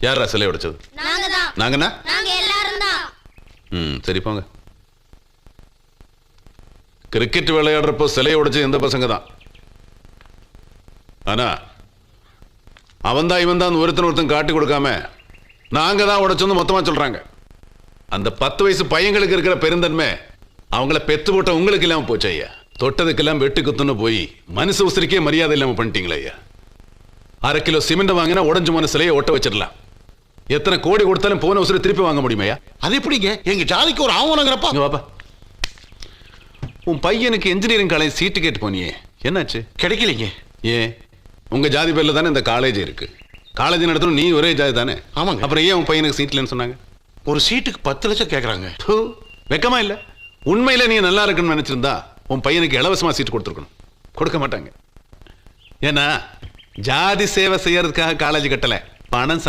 யாரா சிலை உடைச்சது? நாங்கண்ணா சரி போங்க. கிரிக்கெட் விளையாடுறப்போ சிலையை உடைச்சது எந்த பசங்க தான். ஆனா அவன் தான் இவன் தான் ஒருத்தன் காட்டி கொடுக்காம நாங்க தான் உடைச்சோன்னு மொத்தமா சொல்றாங்க. அந்த 10 வயசு பையங்களுக்கு இருக்கிற பெருந்தன்மை அவங்கள பெத்து போட்ட உங்களுக்கு இல்லாம போச்சு ஐயா. தொட்டதுக்கெல்லாம் வெட்டு குத்துன்னு போய் மனுஷ உசிரிக்கே மரியாதை இல்லாம பண்ணிட்டீங்களா ஐயா. 1/2 கிலோ சிமெண்ட் வாங்கினா உடஞ்சு போன சிலையை ஒட்ட வச்சிடலாம். எத்தனை கோடி கொடுத்தாலும் போன உசிரி திருப்பி வாங்க முடியுமையா? அது எப்படிங்க? எங்க ஜாதிக்கு ஒரு ஆவணங்கிறப்பா. பாப்பா, உன் பையனுக்கு இன்ஜினியரிங் காலேஜ் சீட்டு கேட்டு போனியே, என்னாச்சு? கிடைக்கலைங்க. ஏன்? உங்க ஜாதி பேர்ல தானே இந்த காலேஜ் இருக்கு. காலேஜ் நடத்தணும் நீ ஒரே ஜாதி தானே? ஆமாங்க. அப்புறம் ஏன் உன் பையனுக்கு சீட்லன்னு சொன்னாங்க? ஒரு சீட்டுக்கு 10 லட்சம் கேட்கறாங்க. வெக்கமா இல்ல? உண்மையில நீ நல்லா இருக்குன்னு நினைச்சிருந்தா உன் பையனுக்கு இலவசமா சீட் கொடுத்துருக்கணும். கொடுக்க மாட்டாங்க. ஏன்னா ஜாதி சேவை செய்யறதுக்காக காலேஜ் கட்டல, பணம்